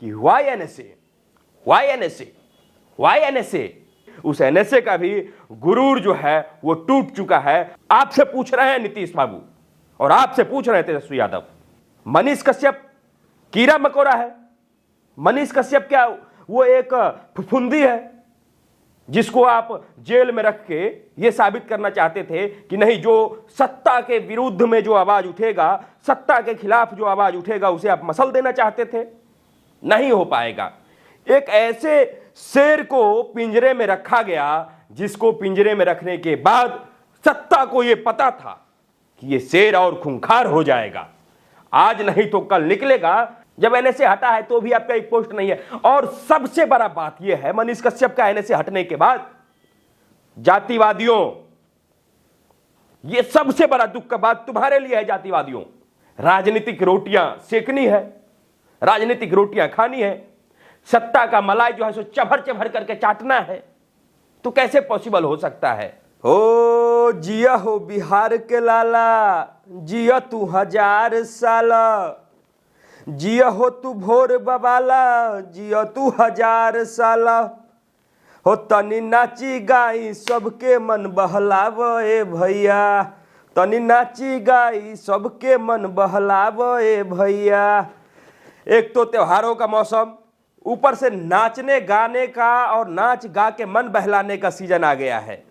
कि why NSA, why NSA, why NSA. उस NSA का भी गुरूर जो है वो टूट चुका है। आपसे पूछ रहे हैं नीतीश बाबू और आपसे पूछ रहे हैं तेजस्वी यादव, मनीष कश्यप कीड़ा मकोड़ा है? मनीष कश्यप क्या वो एक फुफुंदी है जिसको आप जेल में रख के ये साबित करना चाहते थे कि नहीं, जो सत्ता के विरुद्ध में जो आवाज उठेगा, सत्ता के खिलाफ जो आवाज उठेगा, उसे आप मसल देना चाहते थे? नहीं हो पाएगा। एक ऐसे शेर को पिंजरे में रखा गया जिसको पिंजरे में रखने के बाद सत्ता को यह पता था कि यह शेर और खूंखार हो जाएगा, आज नहीं तो कल निकलेगा। जब एनएसए हटा है तो भी आपका एक पोस्ट नहीं है। और सबसे बड़ा बात यह है, मनीष कश्यप का एनएसए हटने के बाद जातिवादियों, यह सबसे बड़ा दुख का बात तुम्हारे लिए है जातिवादियों, राजनीतिक रोटियां सेकनी है, राजनीतिक रोटियां खानी है, सत्ता का मलाई जो है सो चभर चभर करके चाटना है। तो कैसे पॉसिबल हो सकता है? हो जिया हो बिहार के लाला, जिया तू 1000 साला, जिया हो तू भोर बबाला, जिया तू 1000 साला। हो तनी नाची गाई सबके मन बहलावे भैया, तनी नाची गाई सबके मन बहलावे भैया। एक तो त्योहारों का मौसम, ऊपर से नाचने गाने का और नाच गा के मन बहलाने का सीजन आ गया है।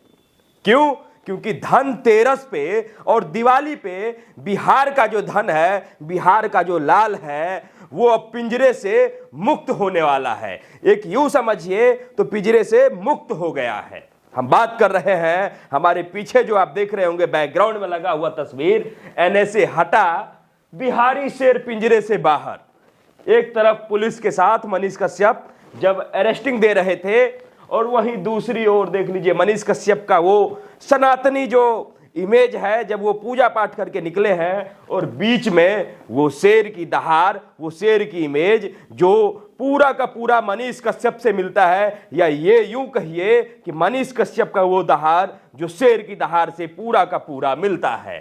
क्यों? क्योंकि धनतेरस पे और दिवाली पे बिहार का जो धन है, बिहार का जो लाल है, वो अब पिंजरे से मुक्त होने वाला है। एक यूं समझिए तो पिंजरे से मुक्त हो गया है। हम बात कर रहे हैं, हमारे पीछे जो आप देख रहे होंगे बैकग्राउंड में लगा हुआ तस्वीर, एनएसए हटा, बिहारी शेर पिंजरे से बाहर। एक तरफ पुलिस के साथ मनीष कश्यप जब अरेस्टिंग दे रहे थे और वहीं दूसरी ओर देख लीजिए मनीष कश्यप का वो सनातनी जो इमेज है, जब वो पूजा पाठ करके निकले हैं और बीच में वो शेर की दहाड़, वो शेर की इमेज जो पूरा का पूरा मनीष कश्यप से मिलता है, या ये यूं कहिए कि मनीष कश्यप का वो दहाड़ जो शेर की दहाड़ से पूरा का पूरा मिलता है।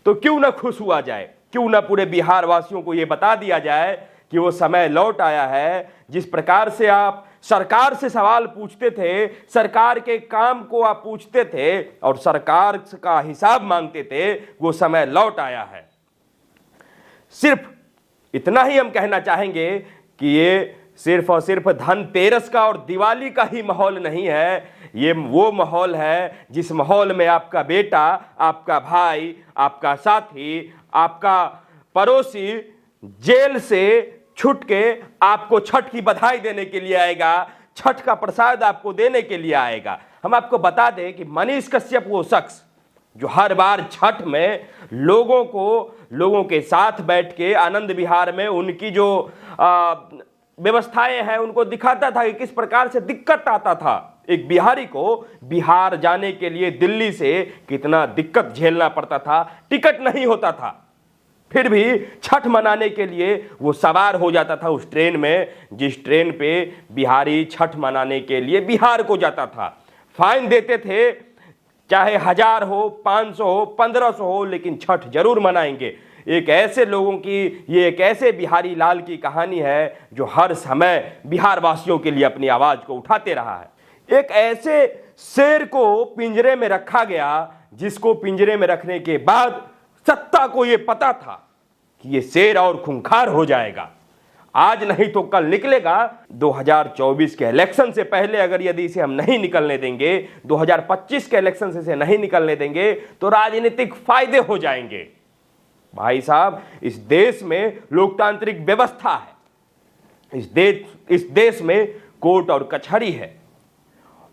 तो क्यों ना खुश हुआ जाए, क्यों ना पूरे बिहार वासियों को ये बता दिया जाए कि वो समय लौट आया है। जिस प्रकार से आप सरकार से सवाल पूछते थे, सरकार के काम को आप पूछते थे और सरकार का हिसाब मांगते थे, वो समय लौट आया है। सिर्फ इतना ही हम कहना चाहेंगे कि ये सिर्फ और सिर्फ धनतेरस का और दिवाली का ही माहौल नहीं है, ये वो माहौल है जिस माहौल में आपका बेटा, आपका भाई, आपका साथी, आपका पड़ोसी जेल से छूट के आपको छठ की बधाई देने के लिए आएगा, छठ का प्रसाद आपको देने के लिए आएगा। हम आपको बता दें कि मनीष कश्यप वो शख्स जो हर बार छठ में लोगों के साथ बैठ के आनंद विहार में उनकी जो व्यवस्थाएं हैं उनको दिखाता था कि किस प्रकार से दिक्कत आता था। एक बिहारी को बिहार जाने के लिए दिल्ली से कितना दिक्कत झेलना पड़ता था, टिकट नहीं होता था, फिर भी छठ मनाने के लिए वो सवार हो जाता था उस ट्रेन में जिस ट्रेन पे बिहारी छठ मनाने के लिए बिहार को जाता था। फाइन देते थे, चाहे 1000 हो, 500 हो, 1500 हो, लेकिन छठ जरूर मनाएंगे। एक ऐसे लोगों की, ये एक ऐसे बिहारी लाल की कहानी है जो हर समय बिहार वासियों के लिए अपनी आवाज को उठाते रहा है। एक ऐसे शेर को पिंजरे में रखा गया जिसको पिंजरे में रखने के बाद सत्ता को यह पता था कि यह शेर और खूंखार हो जाएगा, आज नहीं तो कल निकलेगा। 2024 के इलेक्शन से पहले अगर यदि इसे हम नहीं निकलने देंगे, 2025 के इलेक्शन से इसे नहीं निकलने देंगे तो राजनीतिक फायदे हो जाएंगे। भाई साहब, इस देश में लोकतांत्रिक व्यवस्था है, इस देश में कोर्ट और कचहरी है,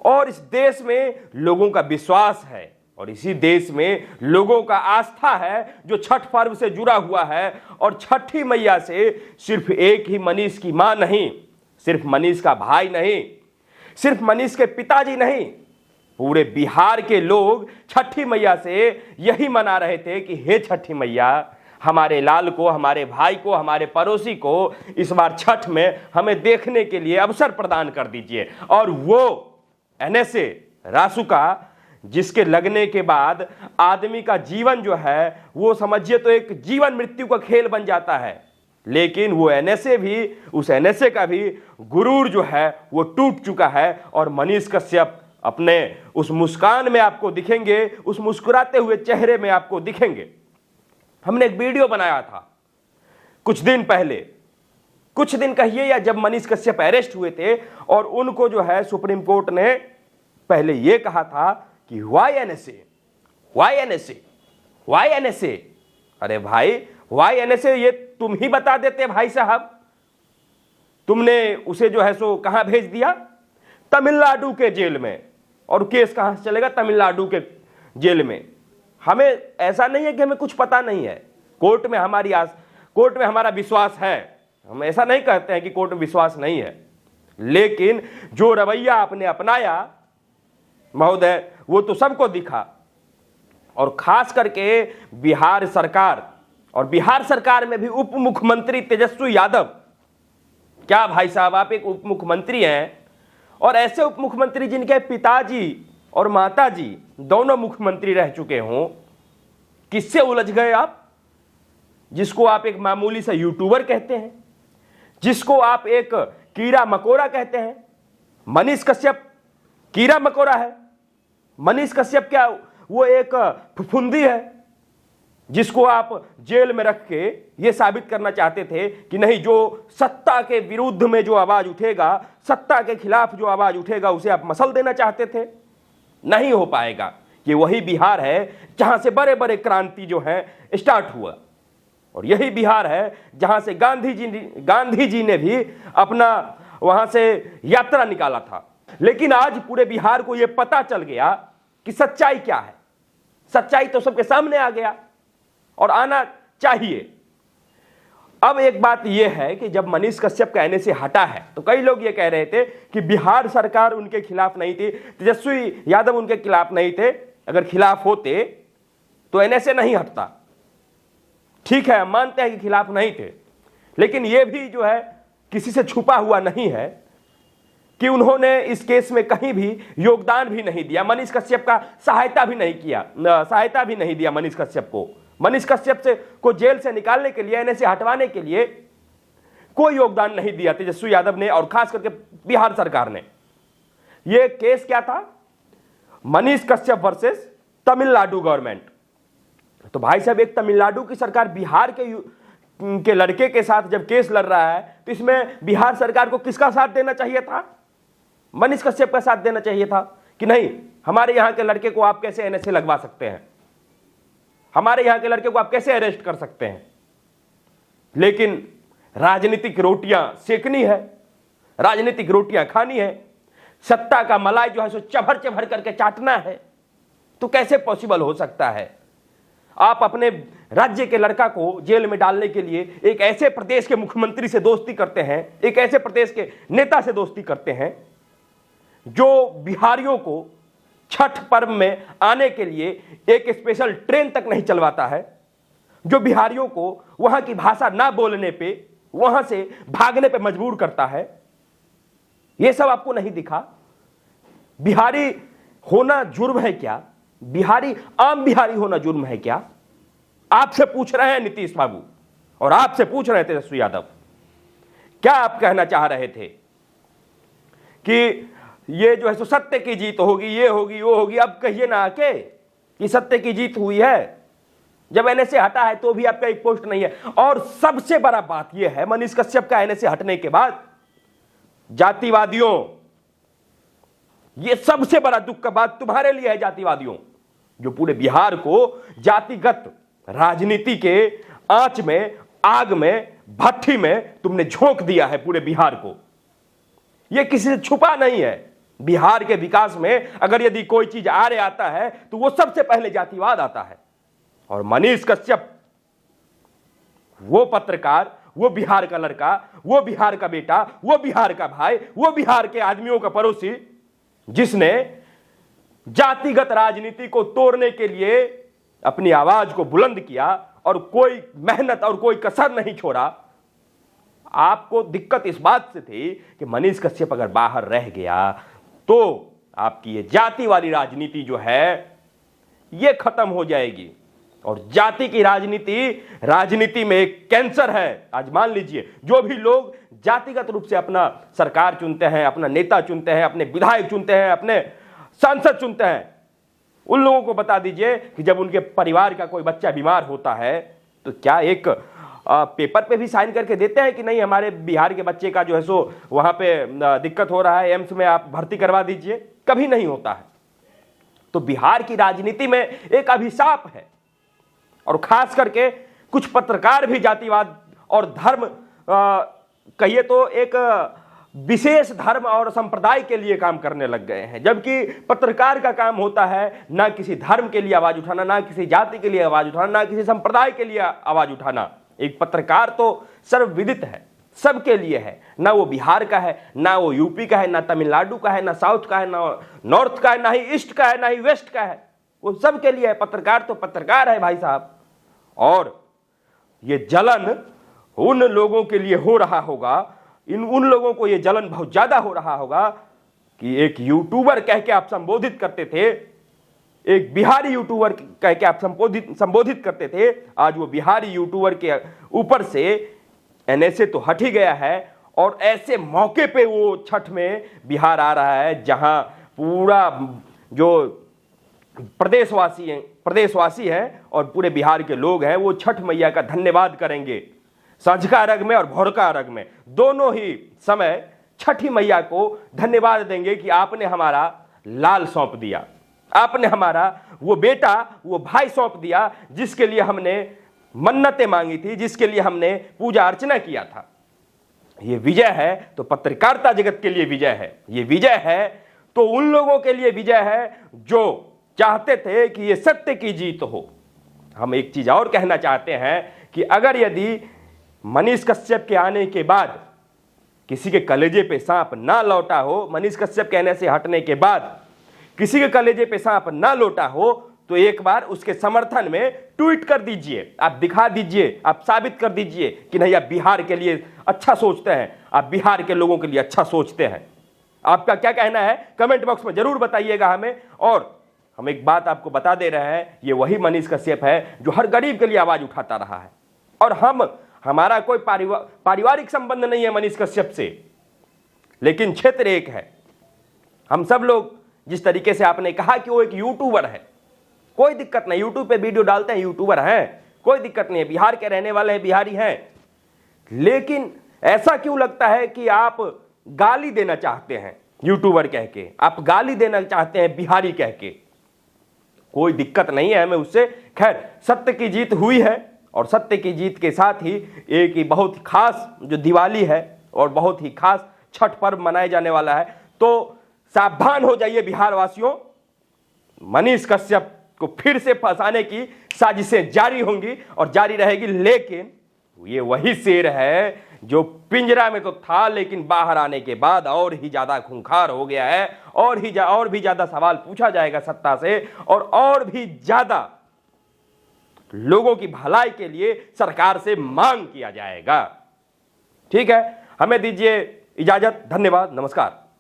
और इस देश में लोगों का विश्वास है, और इसी देश में लोगों का आस्था है जो छठ पर्व से जुड़ा हुआ है। और छठी मैया से सिर्फ एक ही मनीष की मां नहीं, सिर्फ मनीष का भाई नहीं, सिर्फ मनीष के पिताजी नहीं, पूरे बिहार के लोग छठी मैया से यही मना रहे थे कि हे छठी मैया, हमारे लाल को, हमारे भाई को, हमारे पड़ोसी को इस बार छठ में हमें देखने के लिए अवसर प्रदान कर दीजिए। और वो एनएसए रासुका जिसके लगने के बाद आदमी का जीवन जो है वो समझिए तो एक जीवन मृत्यु का खेल बन जाता है। लेकिन वो एनएसए भी, उस एनएसए का भी गुरूर जो है वो टूट चुका है। और मनीष कश्यप अपने उस मुस्कान में आपको दिखेंगे, उस मुस्कुराते हुए चेहरे में आपको दिखेंगे। हमने एक वीडियो बनाया था कुछ दिन पहले, कुछ दिन कहिए या जब मनीष कश्यप अरेस्ट हुए थे, और उनको जो है सुप्रीम कोर्ट ने पहले यह कहा था कि why NSA, why NSA, why NSA. अरे भाई, वाई एनएसए ये तुम ही बता देते भाई साहब। तुमने उसे जो है सो कहां भेज दिया? तमिलनाडु के जेल में। और केस कहां से चलेगा? तमिलनाडु के जेल में। हमें ऐसा नहीं है कि हमें कुछ पता नहीं है, कोर्ट में हमारा विश्वास है। हम ऐसा नहीं कहते हैं कि कोर्ट में विश्वास नहीं है, लेकिन जो रवैया आपने अपनाया महोदय, वो तो सबको दिखा। और खास करके बिहार सरकार, और बिहार सरकार में भी उप मुख्यमंत्री तेजस्वी यादव। क्या भाई साहब, आप एक उप मुख्यमंत्री हैं, और ऐसे उप मुख्यमंत्री जिनके पिताजी और माताजी दोनों मुख्यमंत्री रह चुके हों, किससे उलझ गए आप? जिसको आप एक मामूली सा यूट्यूबर कहते हैं, जिसको आप एक कीड़ा मकोड़ा कहते हैं। मनीष कश्यप कीड़ा मकोड़ा है? मनीष कश्यप क्या वो एक फुफुंदी है जिसको आप जेल में रख के ये साबित करना चाहते थे कि नहीं, जो सत्ता के विरुद्ध में जो आवाज उठेगा, सत्ता के खिलाफ जो आवाज उठेगा, उसे आप मसल देना चाहते थे? नहीं हो पाएगा। ये वही बिहार है जहां से बड़े बड़े क्रांति जो है स्टार्ट हुआ, और यही बिहार है जहां से गांधी जी ने भी अपना वहां से यात्रा निकाला था। लेकिन आज पूरे बिहार को यह पता चल गया कि सच्चाई क्या है। सच्चाई तो सबके सामने आ गया, और आना चाहिए। अब एक बात यह है कि जब मनीष कश्यप का एनएसए हटा है, तो कई लोग ये कह रहे थे कि बिहार सरकार उनके खिलाफ नहीं थी, तेजस्वी यादव उनके खिलाफ नहीं थे। अगर खिलाफ होते तो एनएसए नहीं हटता। ठीक है, हम मानते हैं कि खिलाफ नहीं थे, लेकिन यह भी जो है किसी से छुपा हुआ नहीं है कि उन्होंने इस केस में कहीं भी योगदान भी नहीं दिया। मनीष कश्यप का सहायता भी नहीं दिया मनीष कश्यप को। मनीष कश्यप को जेल से निकालने के लिए, एनएसए हटवाने के लिए कोई योगदान नहीं दिया तेजस्वी यादव ने, और खास करके बिहार सरकार ने। यह केस क्या था? Manish Kashyap versus Tamil Nadu government. तो भाई साहब, एक तमिलनाडु की सरकार बिहार के लड़के के साथ जब केस लड़ रहा है, तो इसमें बिहार सरकार को किसका साथ देना चाहिए था? मनीष कश्यप का साथ देना चाहिए था कि नहीं, हमारे यहां के लड़के को आप कैसे एनएसए लगवा सकते हैं, हमारे यहां के लड़के को आप कैसे अरेस्ट कर सकते हैं। लेकिन राजनीतिक रोटियां सेकनी है, राजनीतिक रोटियां खानी है, सत्ता का मलाई जो है सो चभर चभर करके चाटना है, तो कैसे पॉसिबल हो सकता है? आप अपने राज्य के लड़का को जेल में डालने के लिए एक ऐसे प्रदेश के मुख्यमंत्री से दोस्ती करते हैं, एक ऐसे प्रदेश के नेता से दोस्ती करते हैं जो बिहारियों को छठ पर्व में आने के लिए एक स्पेशल ट्रेन तक नहीं चलवाता है, जो बिहारियों को वहां की भाषा ना बोलने पे, वहां से भागने पे मजबूर करता है। यह सब आपको नहीं दिखा? बिहारी होना जुर्म है क्या? आम बिहारी होना जुर्म है क्या? आपसे पूछ रहे हैं नीतीश बाबू, और आपसे पूछ रहे थे तेजस्वी यादव, क्या आप कहना चाह रहे थे कि ये जो है सो सत्य की जीत होगी, ये होगी, वो होगी? अब कहिए ना आके कि सत्य की जीत हुई है। जब एनएसए हटा है तो भी आपका एक पोस्ट नहीं है। और सबसे बड़ा बात यह है, मनीष कश्यप का एनएसए हटने के बाद जातिवादियों, ये सबसे बड़ा दुख का बात तुम्हारे लिए है, जातिवादियों, जो पूरे बिहार को जातिगत राजनीति के आंच में, आग में, भट्ठी में तुमने झोंक दिया है पूरे बिहार को। यह किसी से छुपा नहीं है। बिहार के विकास में अगर यदि कोई चीज आड़े आता है तो वो सबसे पहले जातिवाद आता है। और मनीष कश्यप, वो पत्रकार, वो बिहार का लड़का, वो बिहार का बेटा, वो बिहार का भाई, वो बिहार के आदमियों का पड़ोसी, जिसने जातिगत राजनीति को तोड़ने के लिए अपनी आवाज को बुलंद किया और कोई मेहनत और कोई कसर नहीं छोड़ा। आपको दिक्कत इस बात से थी कि मनीष कश्यप अगर बाहर रह गया तो आपकी ये जाति वाली राजनीति जो है ये खत्म हो जाएगी। और जाति की राजनीति में एक कैंसर है। आज मान लीजिए जो भी लोग जातिगत रूप से अपना सरकार चुनते हैं, अपना नेता चुनते हैं, अपने विधायक चुनते हैं, अपने सांसद चुनते हैं, उन लोगों को बता दीजिए कि जब उनके परिवार का कोई बच्चा बीमार होता है तो क्या एक पेपर पे भी साइन करके देते हैं कि नहीं हमारे बिहार के बच्चे का जो है सो वहां पे दिक्कत हो रहा है, एम्स में आप भर्ती करवा दीजिए? कभी नहीं होता है। तो बिहार की राजनीति में एक अभिशाप है, और खास करके कुछ पत्रकार भी जातिवाद और धर्म कहिए तो एक विशेष धर्म और संप्रदाय के लिए काम करने लग गए हैं, जबकि पत्रकार का काम होता है ना किसी धर्म के लिए आवाज उठाना, ना किसी जाति के लिए आवाज उठाना, ना किसी संप्रदाय के लिए आवाज उठाना। एक पत्रकार तो सर्वविदित है, सबके लिए है, ना वो बिहार का है, ना वो यूपी का है, ना तमिलनाडु का है, ना साउथ का है, ना नॉर्थ का है, ना ही ईस्ट का है, ना ही वेस्ट का है, वो सबके लिए है। पत्रकार तो पत्रकार है भाई साहब। और ये जलन उन लोगों के लिए हो रहा होगा, उन लोगों को ये जलन बहुत ज्यादा हो रहा होगा कि एक यूट्यूबर कह के आप संबोधित करते थे, एक बिहारी यूट्यूबर कह के आप संबोधित करते थे, आज वो बिहारी यूट्यूबर के ऊपर से एनएसए तो हट ही गया है, और ऐसे मौके पे वो छठ में बिहार आ रहा है जहां पूरा जो प्रदेशवासी हैं और पूरे बिहार के लोग हैं वो छठ मैया का धन्यवाद करेंगे। सांझका अर्घ में और भोरका अर्घ में दोनों ही समय छठी मैया को धन्यवाद देंगे कि आपने हमारा लाल सौंप दिया, आपने हमारा वो बेटा वो भाई सौंप दिया जिसके लिए हमने मन्नतें मांगी थी, जिसके लिए हमने पूजा अर्चना किया था। ये विजय है तो पत्रकारिता जगत के लिए विजय है, ये विजय है तो उन लोगों के लिए विजय है जो चाहते थे कि ये सत्य की जीत हो। हम एक चीज और कहना चाहते हैं कि अगर यदि मनीष कश्यप के आने के बाद किसी के कलेजे पे सांप ना लौटा हो, मनीष कश्यप कहने से हटने के बाद किसी के कलेजे पे सांप ना लौटा हो, तो एक बार उसके समर्थन में ट्वीट कर दीजिए, आप दिखा दीजिए, आप साबित कर दीजिए कि नहीं आप बिहार के लिए अच्छा सोचते हैं, आप बिहार के लोगों के लिए अच्छा सोचते हैं। आपका क्या कहना है कमेंट बॉक्स में जरूर बताइएगा हमें। और हम एक बात आपको बता दे रहे हैं, ये वही मनीष कश्यप है जो हर गरीब के लिए आवाज उठाता रहा है, और हमारा कोई पारिवारिक संबंध नहीं है मनीष कश्यप से, लेकिन क्षेत्र एक है। हम सब लोग जिस तरीके से आपने कहा कि वो एक यूट्यूबर है, कोई दिक्कत नहीं, यूट्यूब पे वीडियो डालते हैं, यूट्यूबर हैं, कोई दिक्कत नहीं है, बिहार के रहने वाले हैं, बिहारी हैं, लेकिन ऐसा क्यों लगता है कि आप गाली देना चाहते हैं यूट्यूबर कह के, आप गाली देना चाहते हैं बिहारी कह के? कोई दिक्कत नहीं है हमें उससे। खैर, सत्य की जीत हुई है, और सत्य की जीत के साथ ही एक ही बहुत खास जो दिवाली है और बहुत ही खास छठ पर्व मनाया जाने वाला है। तो सावधान हो जाइए बिहार वासियों, मनीष कश्यप को फिर से फंसाने की साजिशें जारी होंगी और जारी रहेगी, लेकिन ये वही शेर है जो पिंजरा में तो था लेकिन बाहर आने के बाद और ही ज्यादा खूंखार हो गया है, और भी ज्यादा सवाल पूछा जाएगा सत्ता से, और भी ज्यादा लोगों की भलाई के लिए सरकार से मांग किया जाएगा। ठीक है, हमें दीजिए इजाजत, धन्यवाद, नमस्कार।